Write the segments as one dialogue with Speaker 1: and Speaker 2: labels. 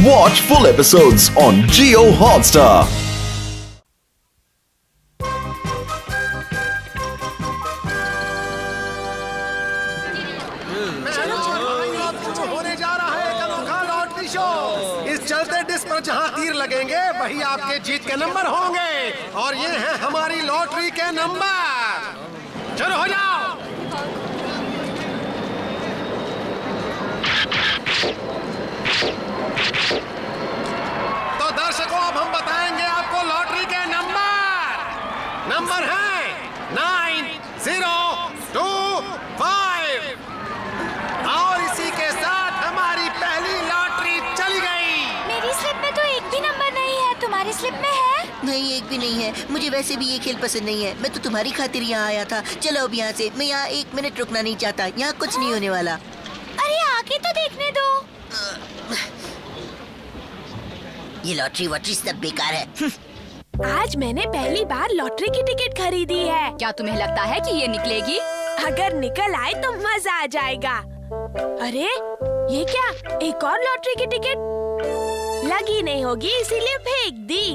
Speaker 1: Watch full episodes on Jio Hotstar.
Speaker 2: होने जा रहा है एक अनोखा लॉटरी शो। इस चलते डिस्क पर जहां तीर लगेंगे वही आपके जीत के नंबर होंगे और ये है हमारी लॉटरी के नंबर। शुरू हो जाओ। तो दर्शकों अब हम बताएंगे आपको लॉटरी के नंबर है 9025 और इसी के साथ हमारी पहली लॉटरी चली गई।
Speaker 3: मेरी स्लिप में तो एक भी नंबर नहीं है, तुम्हारी स्लिप में है?
Speaker 4: नहीं, एक भी नहीं है। मुझे वैसे भी ये खेल पसंद नहीं है। मैं तो तुम्हारी खातिर यहाँ आया था। चलो अब यहाँ से। मैं यहाँ 1 मिनट रुकना नहीं चाहता। यहाँ कुछ नहीं होने वाला।
Speaker 3: अरे आके तो देखने दो।
Speaker 4: ये लॉटरी वॉटरी सब बेकार है।
Speaker 5: आज मैंने पहली बार लॉटरी की टिकट खरीदी है।
Speaker 6: क्या तुम्हें लगता है कि ये निकलेगी?
Speaker 5: अगर निकल आए तो मजा आ जाएगा। अरे ये क्या, एक और लॉटरी की टिकट? लगी नहीं होगी इसीलिए फेंक दी।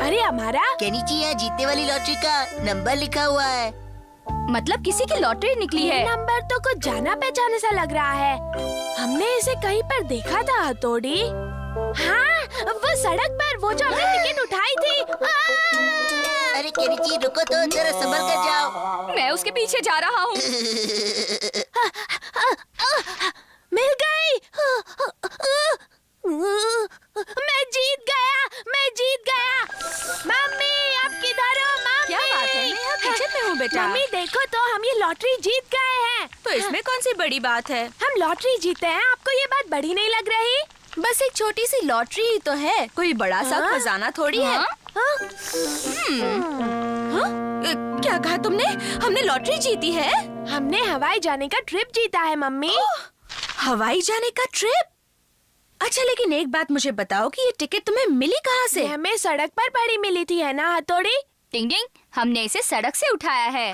Speaker 5: अरे हमारा
Speaker 4: केनिची, यहाँ जीतने वाली लॉटरी का नंबर लिखा हुआ है।
Speaker 6: मतलब किसी की लॉटरी निकली है।
Speaker 5: नंबर तो कुछ जाना पहचाने सा लग रहा है। हमने इसे कहीं पर देखा था हथौड़ी। हाँ, वो सड़क पर वो जो हमने टिकट उठाई थी।
Speaker 4: अरे केनिची रुको तो, जरा संभल कर जाओ।
Speaker 6: मैं उसके पीछे जा रहा हूँ।
Speaker 5: मिल गई। मैं जीत गया। मम्मी आप किधर हो? मम्मी
Speaker 6: क्या बात है, मैं यहाँ पीछे में हूँ बेटा।
Speaker 5: मम्मी देखो तो, हम ये लॉटरी जीत गए हैं।
Speaker 6: तो इसमें कौन सी बड़ी बात है?
Speaker 5: हम लॉटरी जीते हैं, आपको ये बात बड़ी नहीं लग रही?
Speaker 6: बस एक छोटी सी लॉटरी ही तो है, कोई बड़ा सा खजाना थोड़ी है। क्या कहा तुमने? हमने लॉटरी जीती है?
Speaker 5: हमने हवाई जाने का ट्रिप जीता है मम्मी।
Speaker 6: हवाई जाने का ट्रिप? अच्छा, लेकिन एक बात मुझे बताओ कि ये टिकट तुम्हें मिली कहाँ से?
Speaker 5: हमें सड़क पर पड़ी मिली थी, है ना हथौड़ी?
Speaker 6: टिंग टिंग, हमने इसे सड़क से उठाया है।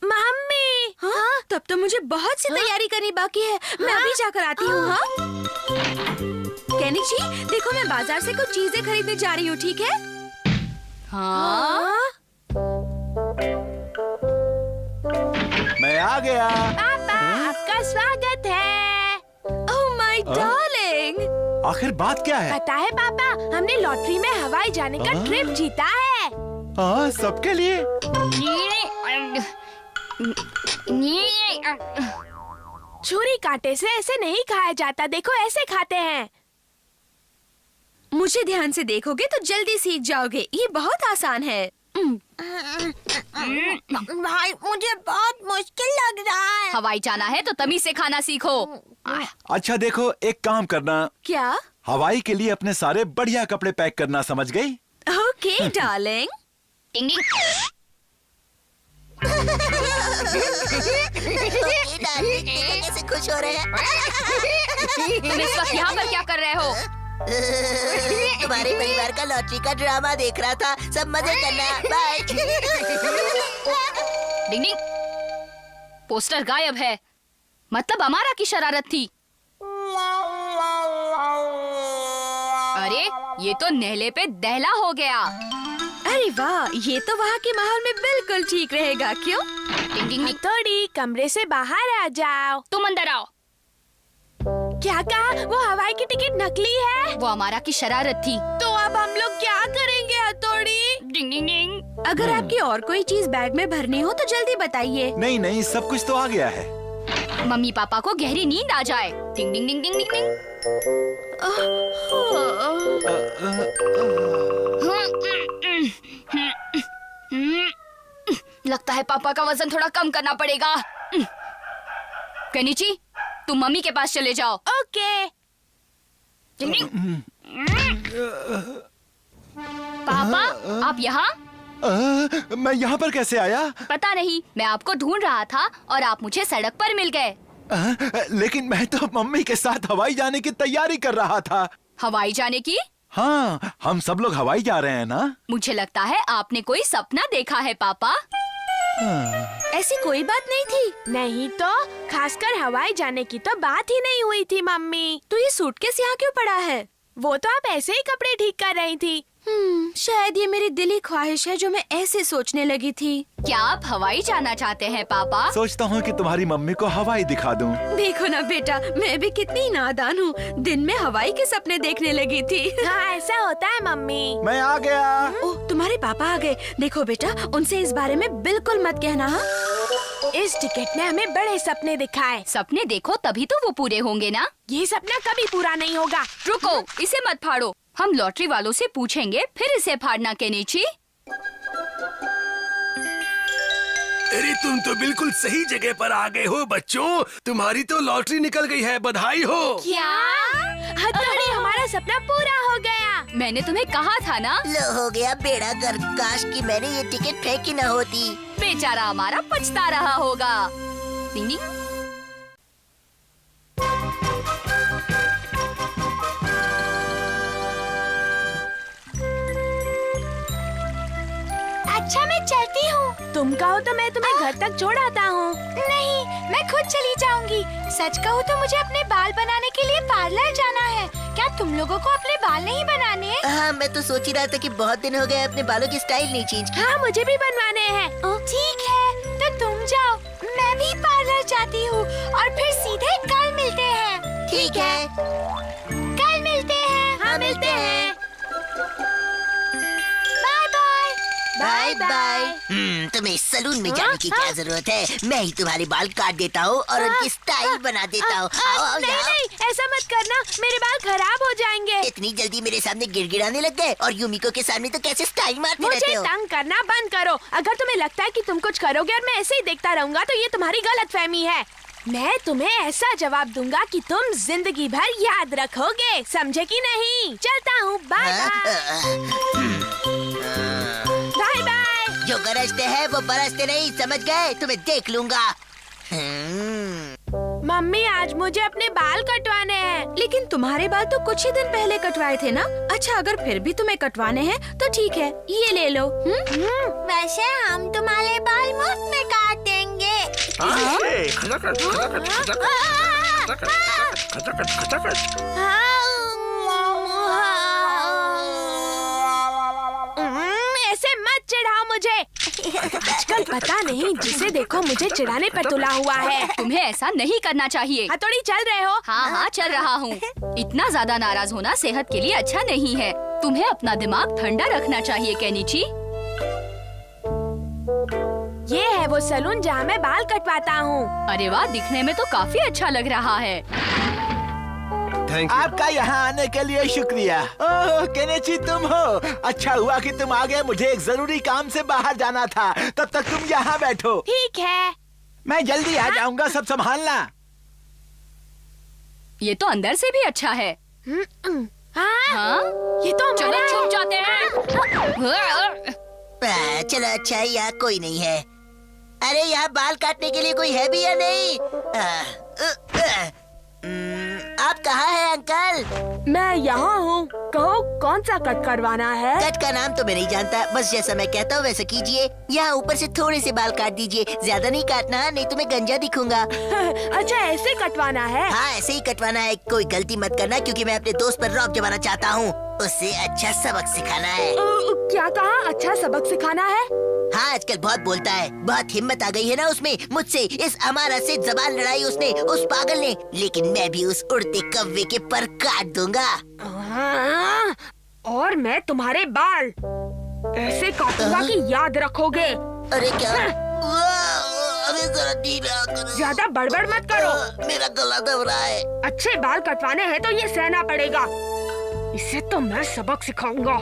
Speaker 5: मम्मी,
Speaker 6: तब तो मुझे बहुत सी तैयारी करनी बाकी है। मैं अभी जाकर आती हूँ। हाँ केनी जी, देखो मैं बाजार से कुछ चीजें खरीदने जा रही हूँ, ठीक है? हाँ।
Speaker 7: मैं आ गया।
Speaker 5: पापा आपका स्वागत है।
Speaker 6: Oh my darling.
Speaker 7: आखिर बात क्या है?
Speaker 5: पता है पापा, हमने लॉटरी में हवाई जाने का ट्रिप जीता है।
Speaker 7: हाँ, सबके लिए।
Speaker 5: छुरी कांटे से ऐसे नहीं खाया जाता, देखो ऐसे खाते हैं।
Speaker 6: मुझे ध्यान से देखोगे तो जल्दी सीख जाओगे, ये बहुत आसान है।
Speaker 3: भाई मुझे बहुत मुश्किल लग रहा है।
Speaker 6: हवाई जाना है तो तमीज से खाना सीखो।
Speaker 7: अच्छा देखो, एक काम करना।
Speaker 6: क्या?
Speaker 7: हवाई के लिए अपने सारे बढ़िया कपड़े पैक करना, समझ गई?
Speaker 6: Okay darling. टिंग टिंग।
Speaker 4: कैसे खुश हो रहे हैं?
Speaker 6: तुम इस वक्त यहाँ पर क्या कर रहे हो?
Speaker 4: तुम्हारे परिवार का लॉटरी का ड्रामा देख रहा था। सब मजे करना। बाय।
Speaker 6: डिंग डिंग। पोस्टर गायब है, मतलब अमारा की शरारत थी। अरे ये तो नेहले पे दहला हो गया। अरे वाह, ये तो वहाँ के माहौल में बिल्कुल ठीक रहेगा, क्यों? डिंग डिंग डिंग।
Speaker 5: थोड़ी कमरे से बाहर आ जाओ।
Speaker 6: तुम अंदर आओ।
Speaker 5: क्या कहा? वो हवाई की टिकट नकली है?
Speaker 6: वो अमारा की शरारत थी।
Speaker 5: तो अब हम लोग क्या करेंगे हथौड़ी?
Speaker 6: डिंग डिंग डिंग। अगर आपकी और कोई चीज बैग में भरनी हो तो जल्दी बताइए।
Speaker 7: नहीं नहीं, सब कुछ तो आ गया है।
Speaker 6: मम्मी पापा को गहरी नींद आ जाए। डिंग डिंग डिंग डिंग डिंग डिंग। लगता है पापा का वजन थोड़ा कम करना पड़ेगा। कनीची, तुम मम्मी के पास चले जाओ।
Speaker 5: ओके।
Speaker 6: पापा, आप यहाँ?
Speaker 7: मैं यहाँ पर कैसे आया?
Speaker 8: पता नहीं, मैं आपको ढूंढ रहा था और आप मुझे सड़क पर मिल गए।
Speaker 7: लेकिन मैं तो मम्मी के साथ हवाई जाने की तैयारी कर रहा था।
Speaker 8: हवाई जाने की?
Speaker 7: हाँ, हम सब लोग हवाई जा रहे हैं ना।
Speaker 8: मुझे लगता है आपने कोई सपना देखा है पापा।
Speaker 6: ऐसी कोई बात नहीं थी।
Speaker 5: नहीं तो, खासकर हवाई जाने की तो बात ही नहीं हुई थी मम्मी।
Speaker 6: तो ये सूटकेस यहाँ क्यों पड़ा है?
Speaker 5: वो तो आप ऐसे ही कपड़े ठीक कर रही थी।
Speaker 6: शायद ये मेरी दिली ख्वाहिश है जो मैं ऐसे सोचने लगी थी।
Speaker 8: क्या आप हवाई जाना चाहते हैं पापा?
Speaker 7: सोचता हूँ कि तुम्हारी मम्मी को हवाई दिखा दूँ।
Speaker 6: देखो ना बेटा, मैं भी कितनी नादान हूँ। दिन में हवाई के सपने देखने लगी थी।
Speaker 5: हाँ, ऐसा होता है मम्मी।
Speaker 7: मैं आ गया।
Speaker 6: ओह, तुम्हारे पापा आ गए। देखो बेटा, उनसे इस बारे में बिल्कुल मत कहना।
Speaker 5: इस टिकट ने हमें बड़े सपने दिखाए।
Speaker 8: सपने देखो तभी तो वो पूरे होंगे ना।
Speaker 5: ये सपना कभी पूरा नहीं होगा।
Speaker 8: रुको, इसे मत फाड़ो। हम लॉटरी वालों से पूछेंगे, फिर इसे फाड़ना केनिची।
Speaker 2: अरे तुम तो बिल्कुल सही जगह पर आ गए हो बच्चों। तुम्हारी तो लॉटरी निकल गई है, बधाई हो।
Speaker 5: क्या? हथौड़ी, हमारा सपना पूरा हो गया।
Speaker 8: मैंने तुम्हें कहा था ना।
Speaker 4: लो हो गया बेड़ा गर्क। काश कि मैंने ये टिकट फेंकी न होती।
Speaker 8: बेचारा हमारा पछता रहा होगा। टिंग
Speaker 3: अच्छा, मैं चलती हूँ।
Speaker 5: तुम कहो तो मैं तुम्हें घर तक छोड़ आता हूँ।
Speaker 3: नहीं, मैं खुद चली जाऊंगी। सच कहूँ तो मुझे अपने बाल बनाने के लिए पार्लर जाना है। क्या तुम लोगों को अपने बाल नहीं बनाने?
Speaker 4: हाँ, मैं तो सोच ही रहा था कि बहुत दिन हो गए अपने बालों की स्टाइल नहीं चेंज की।
Speaker 5: हाँ, मुझे भी बनवाने हैं।
Speaker 3: ठीक है, तो तुम जाओ, मैं भी पार्लर जाती हूँ और फिर सीधे कल मिलते हैं।
Speaker 4: ठीक है,
Speaker 3: कल मिलते हैं।
Speaker 5: हाँ, मिलते हैं।
Speaker 4: Bye bye. तुम्हें सलून में जाने की क्या जरूरत है? मैं ही तुम्हारे बाल काट देता हूँ और उनकी स्टाइल बना देता हूँ। आओ
Speaker 5: नहीं
Speaker 4: यहाँ।
Speaker 5: नहीं, ऐसा मत करना, मेरे बाल खराब हो जाएंगे।
Speaker 4: इतनी जल्दी मेरे सामने गिड़गिड़ाने लग गए और यूमिको के सामने तो कैसे स्टाइल मारते रहते
Speaker 5: मुझे
Speaker 4: हो?
Speaker 5: तंग करना बंद करो। अगर तुम्हें लगता है कि तुम कुछ करोगे और मैं ऐसे ही देखता रहूंगा तो ये तुम्हारी गलतफहमी है। मैं तुम्हें ऐसा जवाब दूंगा कि तुम जिंदगी भर याद रखोगे, समझे कि नहीं? चलता हूँ, बाय बाय बाय।
Speaker 4: जो गरजते हैं वो बरसते नहीं, समझ गए? तुम्हें देख लूंगा।
Speaker 5: मम्मी, आज मुझे अपने बाल कटवाने हैं।
Speaker 6: लेकिन तुम्हारे बाल तो कुछ ही दिन पहले कटवाए थे ना। अच्छा, अगर फिर भी तुम्हें कटवाने हैं तो ठीक है, ये ले लो।
Speaker 3: वैसे हम तुम्हारे बाल मुफ्त में काट देंगे।
Speaker 5: ऐसे मत चिढ़ाओ मुझे। आजकल पता नहीं जिसे देखो मुझे चिढ़ाने पर तुला हुआ है।
Speaker 8: तुम्हें ऐसा नहीं करना चाहिए।
Speaker 5: हथौड़ी, चल रहे हो?
Speaker 8: हाँ हाँ, चल रहा हूँ। इतना ज्यादा नाराज होना सेहत के लिए अच्छा नहीं है। तुम्हें अपना दिमाग ठंडा रखना चाहिए केनिची।
Speaker 5: ये है वो सलून जहाँ मैं बाल कटवाता हूँ।
Speaker 8: अरे वाह, दिखने में तो काफी अच्छा लग रहा है।
Speaker 9: आपका यहाँ आने के लिए शुक्रिया। ओह केनिची, तुम हो? अच्छा हुआ कि तुम आ गए। मुझे एक जरूरी काम से बाहर जाना था। तब तक तुम यहाँ बैठो।
Speaker 5: ठीक है,
Speaker 9: मैं जल्दी आ जाऊंगा, सब संभालना।
Speaker 8: ये तो अंदर से भी अच्छा है। हाँ?
Speaker 5: ये तो
Speaker 8: चलो
Speaker 5: हमारा
Speaker 8: छुप जाते हैं।
Speaker 4: चलो अच्छा, यहाँ कोई नहीं है। अरे यहाँ बाल काटने के लिए कोई है भी या नहीं? आप कहाँ हैं अंकल?
Speaker 5: मैं यहाँ हूँ। कहो, कौन सा कट करवाना है?
Speaker 4: कट का नाम तो मैं नहीं जानता, बस जैसा मैं कहता हूँ वैसा कीजिए। यहाँ ऊपर से थोड़े से बाल काट दीजिए, ज्यादा नहीं काटना, नहीं तो मैं गंजा दिखूंगा।
Speaker 5: अच्छा, ऐसे कटवाना है?
Speaker 4: हाँ, ऐसे ही कटवाना है। कोई गलती मत करना, क्योंकि मैं अपने दोस्त पर रॉक जमाना चाहता हूँ। उसे अच्छा सबक सिखाना है।
Speaker 5: क्या कहा? अच्छा सबक सिखाना है?
Speaker 4: हाँ, आजकल बहुत बोलता है। बहुत हिम्मत आ गई है ना उसमें। मुझसे इस अमारा से जबान लड़ाई उसने, उस पागल ने। लेकिन मैं भी उस उड़ते कौवे के पर काट दूंगा।
Speaker 5: और मैं तुम्हारे बाल ऐसे काटूंगा कि याद रखोगे।
Speaker 4: अरे क्या? अरे जरा धीरे करो।
Speaker 5: ज्यादा बड़बड़ मत करो।
Speaker 4: मेरा गला दब रहा है।
Speaker 5: अच्छे बाल कटवाने हैं तो ये सहना पड़ेगा। इसे तो मैं सबक सिखाऊंगा।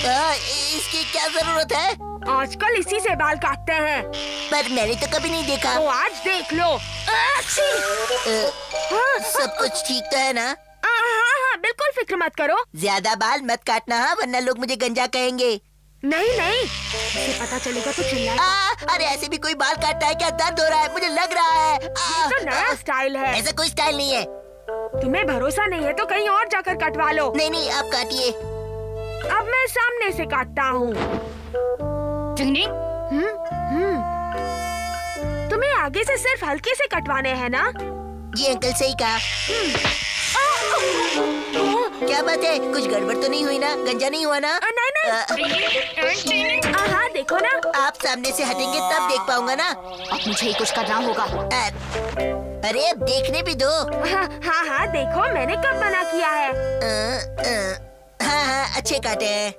Speaker 4: इसकी क्या जरूरत है?
Speaker 5: आजकल इसी से बाल काटते हैं।
Speaker 4: पर मैंने तो कभी नहीं देखा।
Speaker 5: तो आज देख लो।
Speaker 4: सब कुछ ठीक तो है ना?
Speaker 5: हाँ हाँ, बिल्कुल बिल्कुल फिक्र मत करो।
Speaker 4: ज्यादा बाल मत काटना हाँ, वरना लोग मुझे गंजा कहेंगे।
Speaker 5: नहीं नहीं, इसे पता चलेगा तो चिल्लाएगा।
Speaker 4: अरे ऐसे भी कोई बाल काटता है क्या? दर्द हो रहा है, मुझे लग रहा है।
Speaker 5: ये तो नया स्टाइल है।
Speaker 4: ऐसा कोई स्टाइल नहीं है।
Speaker 5: तुम्हें भरोसा नहीं है तो कहीं और जाकर कटवा लो।
Speaker 4: नहीं नहीं, आप काटिए।
Speaker 5: अब मैं सामने से काटता हूँ। तुम्हें आगे से सिर्फ हल्के से कटवाने हैं ना?
Speaker 4: ये अंकल सही कहा। क्या बात है, कुछ गड़बड़ तो नहीं हुई ना? गंजा नहीं हुआ ना?
Speaker 5: नहीं। हाँ देखो ना।
Speaker 4: आप सामने से हटेंगे तब देख पाऊंगा ना।
Speaker 8: अब मुझे ही कुछ करना होगा।
Speaker 4: अरे अब देखने भी दो।
Speaker 5: हाँ देखो मैंने कब मना किया है।
Speaker 4: हाँ अच्छे काटे हैं।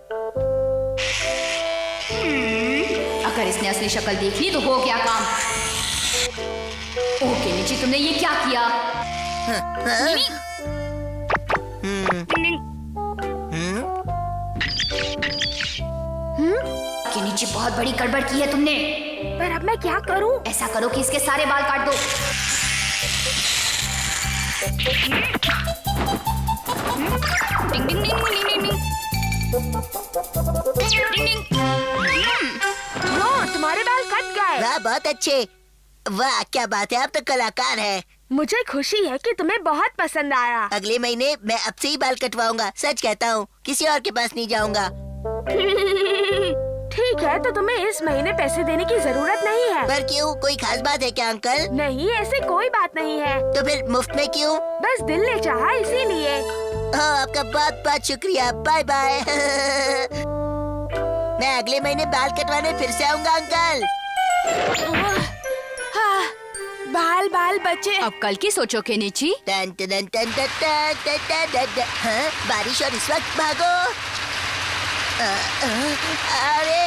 Speaker 8: अगर इसने असली शक्ल देख ली तो हो गया काम। ओके नीचे, तुमने ये क्या किया? कि नीचे बहुत बड़ी गड़बड़ की है तुमने।
Speaker 5: पर अब मैं क्या करूं?
Speaker 8: ऐसा करो कि इसके सारे बाल काट दो। डिंग डिंग डिंग डिंग डिंग डिंग। डिंग डिंग।
Speaker 5: तुम्हारे बाल कट गए।
Speaker 4: वाह बहुत अच्छे। वाह क्या बात है, आप तो कलाकार है।
Speaker 5: मुझे खुशी है कि तुम्हें बहुत पसंद आया।
Speaker 4: अगले महीने मैं अब से ही बाल कटवाऊंगा, सच कहता हूँ, किसी और के पास नहीं जाऊंगा।
Speaker 5: ठीक है, तो तुम्हें इस महीने पैसे देने की जरूरत नहीं है।
Speaker 4: पर क्यों, कोई खास बात है क्या अंकल?
Speaker 5: नहीं, ऐसे कोई बात नहीं है।
Speaker 4: तो फिर मुफ्त में क्यों?
Speaker 5: बस दिल ने चाहा इसीलिए।
Speaker 4: आपका बहुत बहुत शुक्रिया, बाय बाय। मैं अगले महीने बाल कटवाने फिर से आऊंगा अंकल।
Speaker 5: बाल बाल बचे।
Speaker 8: अब कल की सोचो केनिची।
Speaker 4: टन टन टन टन टन टन टन टन। हाँ, बारिश और इस वक्त भागो। अरे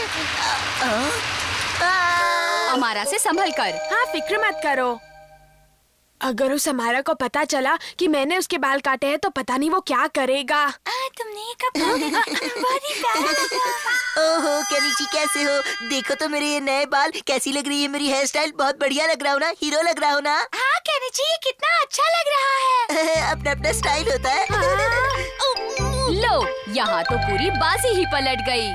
Speaker 8: अमारा से संभल कर।
Speaker 5: हाँ फिक्र मत करो। अगर उस अमारा को पता चला कि मैंने उसके बाल काटे हैं तो पता नहीं वो क्या करेगा।
Speaker 3: तुमने ये कब बहुत ही प्यारा लगा।
Speaker 4: ओहो केनिची कैसे हो? देखो तो मेरे ये नए बाल, कैसी लग रही है मेरी हेयर स्टाइल? बहुत बढ़िया लग रहा हूँ ना? हीरो लग रहा हूँ ना?
Speaker 3: हाँ केनिची, ये कितना अच्छा लग रहा है।
Speaker 4: अपना अपना स्टाइल होता है।
Speaker 8: लो, यहाँ तो पूरी बाजी ही पलट गई।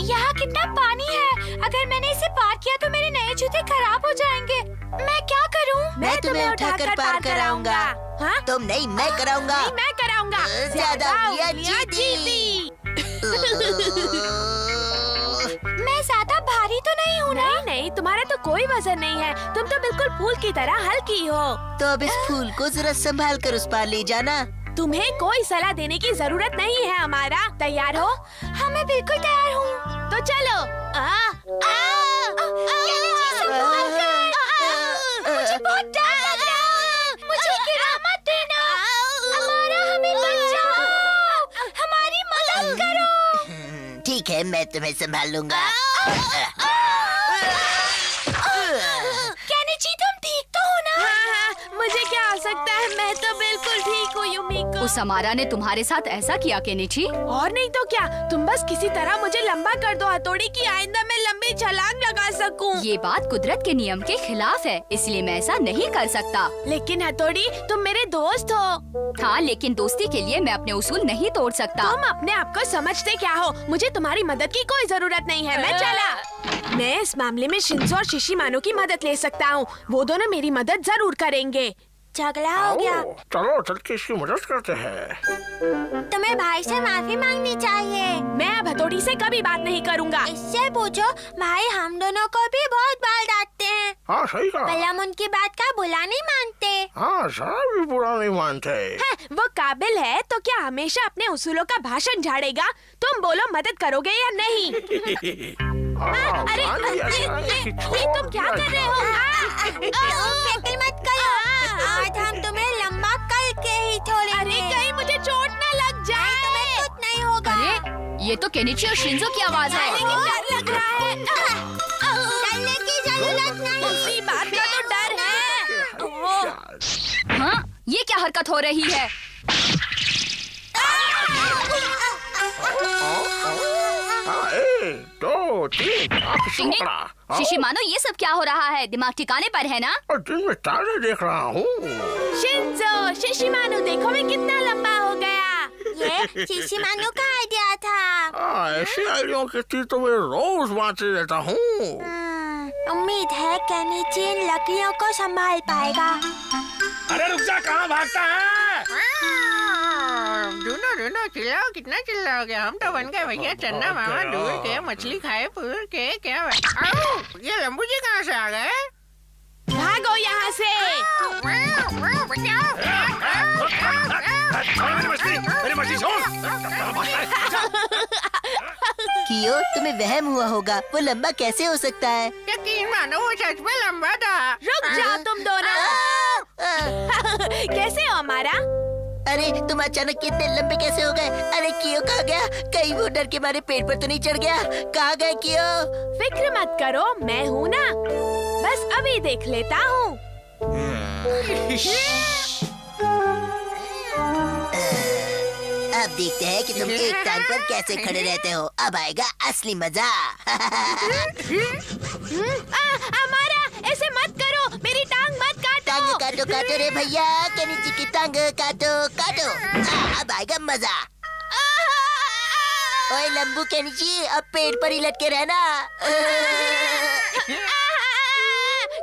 Speaker 3: यहाँ कितना पानी है। अगर मैंने इसे पार किया तो मेरे नए जूते खराब हो जाएंगे। मैं क्या करूँ?
Speaker 4: मैं तुम्हें उठाकर पार कराऊंगा।
Speaker 5: हाँ?
Speaker 4: तुम नहीं, मैं कराऊंगा।
Speaker 5: नहीं, मैं कराऊंगा।
Speaker 4: ज्यादा उंगलियां
Speaker 5: जीती।
Speaker 3: मैं ज्यादा भारी तो नहीं हूँ ना?
Speaker 5: नहीं, तुम्हारा तो कोई वजन नहीं है। तुम तो बिल्कुल फूल की तरह हल्की हो।
Speaker 4: तो अब इस फूल को जरा संभाल कर उस पार ले जाना।
Speaker 5: तुम्हें कोई सलाह देने की जरूरत नहीं है हमारा। तैयार हो?
Speaker 3: हाँ मैं बिल्कुल तैयार हूँ।
Speaker 5: तो चलो।
Speaker 3: मुझे बहुत डर लग रहा है। मुझे गिरा मत देना। हमारा हमें बचाओ। हमारी मदद करो।
Speaker 4: ठीक है, मैं तुम्हें संभाल लूंगा।
Speaker 3: केनिची तुम ठीक तो हो ना?
Speaker 5: हाँ, मुझे क्या हो सकता है, मैं तो बिल्कुल ठीक हूँ युमिको।
Speaker 8: उस अमारा ने तुम्हारे साथ ऐसा किया केनिची?
Speaker 5: और नहीं तो क्या, तुम बस किसी तरह मुझे लंबा कर दो हथौड़ी की, आइंदा मैं लंबी छलांग लगा सकूं।
Speaker 8: ये बात कुदरत के नियम के खिलाफ है, इसलिए मैं ऐसा नहीं कर सकता।
Speaker 5: लेकिन हथौड़ी, तुम मेरे दोस्त हो।
Speaker 8: हाँ, लेकिन दोस्ती के लिए मैं अपने उसूल नहीं तोड़ सकता।
Speaker 5: तुम अपने आप को समझते क्या हो? मुझे तुम्हारी मदद की कोई जरूरत नहीं है, मैं चला। मैं इस मामले में शिंजो और शिशिमानो की मदद ले सकता हूँ। वो दोनों मेरी मदद जरूर करेंगे।
Speaker 3: झगड़ा हो गया।
Speaker 2: चलो चल के इसकी मदद करते हैं।
Speaker 3: तुम्हें भाई से माफी मांगनी चाहिए।
Speaker 5: मैं अब हथौड़ी से कभी बात नहीं करूँगा।
Speaker 3: इससे पूछो, भाई हम दोनों को भी बहुत बाल डांटते हैं।
Speaker 2: हाँ सही कहा।
Speaker 3: पर हम उनकी बात का बुरा नहीं मानते।
Speaker 2: हाँ जरा भी बुरा नहीं मानते।
Speaker 5: है, वो काबिल है तो क्या हमेशा अपने उसूलों का भाषण झाड़ेगा? तुम बोलो, मदद करोगे या नहीं? अरे ये तुम क्या कर रहे हो?
Speaker 3: फिक्र मत करो, आज हम तुम्हें लंबा करके ही छोड़ेंगे।
Speaker 5: अरे कहीं मुझे चोट न लग जाए।
Speaker 3: तुम्हें कुछ नहीं होगा।
Speaker 8: अरे ये तो केनिची और शिंजो की आवाज है।
Speaker 5: लेकिन डर लग रहा है।
Speaker 3: डरने की जरूरत नहीं।
Speaker 5: उसी बात का तो डर है।
Speaker 8: हाँ, ये क्या हरकत हो रही है?
Speaker 2: एक, दो,
Speaker 8: टिंग टिंग, शिशी मानो ये सब क्या हो रहा है? दिमाग ठिकाने पर है ना?
Speaker 2: दिन में तारे देख रहा हूँ।
Speaker 5: शिंजो, शिशिमानु देखो मैं कितना लंबा हो गया।
Speaker 3: ये शिशिमानु का आइडिया था।
Speaker 2: ऐसी आइडिया की तो मैं रोज बांटते रहता हूँ।
Speaker 3: उम्मीद है केनिची इन लकड़ियों को संभाल पाएगा।
Speaker 2: अरे रुक जा, कहाँ भागता है?
Speaker 10: दूनो चिल्लाओ, कितना चिल्लाओगे? हम तो बन गए भैया चन्ना मामा, दूर के मछली खाए पूर के क्या। ये लंबू जी कहाँ से आ गए?
Speaker 5: भागो यहाँ से।
Speaker 2: मेरी मछली छोड़।
Speaker 4: कियो, तुम्हें वहम हुआ होगा, वो लंबा कैसे हो सकता है?
Speaker 10: यकीन मानो वो सच में लंबा था।
Speaker 5: रुक जाओ तुम दोनों। कैसे हो हमारा?
Speaker 4: अरे तुम अचानक इतने लंबे कैसे हो गए? अरे कियो कहाँ गया? कहीं वो डर के मारे पेड़ पर तो नहीं चढ़ गया? कहाँ गए कियो?
Speaker 5: फिक्र मत करो, मैं हूँ ना, बस अभी देख लेता हूँ।
Speaker 4: अब देखते हैं कि तुम एक टांग पर कैसे खड़े रहते हो। अब आएगा असली मजा।
Speaker 5: हमारा ऐसे मत करो, मेरी टांग मत काटो।
Speaker 4: टांग काटो काटो रे भैया, केनिची की टांग काटो काटो। अब आएगा मजा। ओए लंबू केनिची, अब पेड़ पर ही लटके रहना।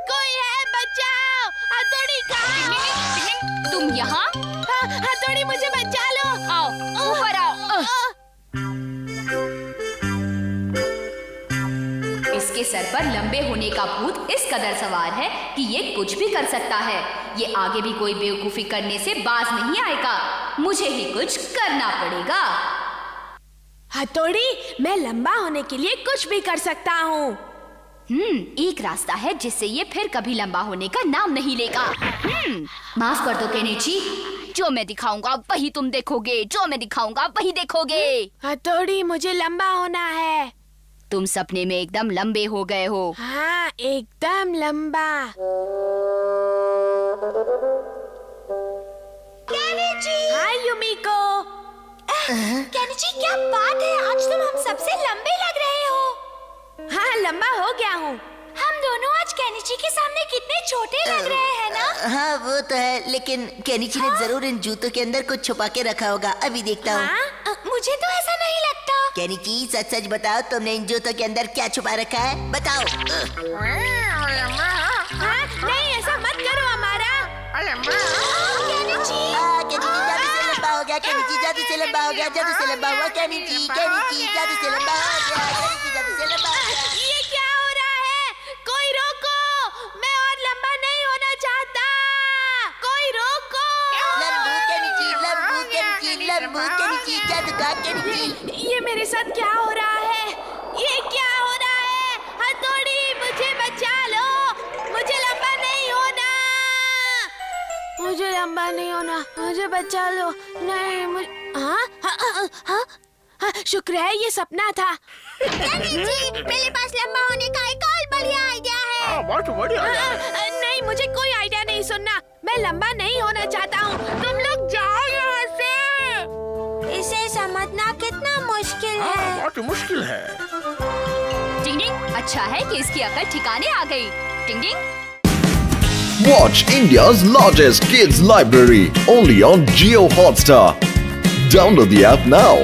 Speaker 5: कोई है, बचाओ। हथौड़ी कहाँ?
Speaker 8: तुम यहाँ?
Speaker 5: हथौड़ी मुझे बचा लो।
Speaker 8: आओ ऊपर आओ। इसके सर पर लंबे होने का भूत इस कदर सवार है कि ये कुछ भी कर सकता है। ये आगे भी कोई बेवकूफी करने से बाज नहीं आएगा। मुझे ही कुछ करना पड़ेगा।
Speaker 5: हथौड़ी, मैं लंबा होने के लिए कुछ भी कर सकता हूँ।
Speaker 8: एक रास्ता है जिससे ये फिर कभी लंबा होने का नाम नहीं लेगा। माफ कर दो केनिची, जो मैं दिखाऊंगा वही तुम देखोगे, जो मैं दिखाऊंगा वही देखोगे।
Speaker 5: हथौड़ी, मुझे लंबा होना है।
Speaker 8: तुम सपने में एकदम लंबे हो गए हो।
Speaker 5: हाँ, एकदम लंबा।
Speaker 3: केनिची!
Speaker 5: हाय युमिको।
Speaker 3: केनिची, क्या बात है? आज तुम हम सबसे लंबे लग रहे हो।
Speaker 5: हाँ, लंबा हो गया हूँ।
Speaker 3: हम दोनों आज केनिची के सामने कितने छोटे लग रहे हैं ना?
Speaker 4: हाँ वो तो है, लेकिन केनिची ने जरूर इन जूतों के अंदर कुछ छुपा के रखा होगा। अभी देखता हूँ।
Speaker 3: मुझे तो ऐसा नहीं लगता।
Speaker 4: केनिची, सच सच बताओ, तुमने इन जूतों के अंदर क्या छुपा रखा है? बताओ।
Speaker 5: हाँ, नहीं ऐसा मत करो हमारा।
Speaker 3: केनिची!
Speaker 4: केनिची जादू से लंबा हो गया। केनिची जादू से लंबा हो गया। जादू से लंबा हुआ। केनिची केनिची जादू से लंबा हो गया। केनिची जादू से लंबा हो गया।
Speaker 5: ये क्या हो रहा है? कोई रोको, मैं और लंबा नहीं होना चाहता। कोई रोको।
Speaker 4: लंबू केनिची, लंबू केनिची, लंबू केनिची, जादू का केनिची।
Speaker 5: ये मेरे साथ क्या हो रहा है? ये क्या हो रहा है? हथौड़ी, मुझे बचा लो। मुझे लंबा नहीं होना। मुझे लंबा नहीं होना। मुझे बचा लो। नहीं, मुझे हाँ, शुक्र है ये सपना था।
Speaker 3: मेरे पास लंबा होने का एक और बढ़िया आइडिया है।
Speaker 2: बहुत बढ़िया।
Speaker 5: नहीं, मुझे कोई आइडिया नहीं सुनना। मैं लंबा नहीं होना चाहता हूँ। तुम लोग जाओ यहाँ से।
Speaker 3: इसे समझना कितना मुश्किल है।
Speaker 2: बहुत मुश्किल है।
Speaker 8: टिंग टिंग, अच्छा है कि इसकी अकल ठिकाने आ गई। टिंग टिंग।
Speaker 1: Watch India's largest kids library only on Jio Hotstar. Download the app now.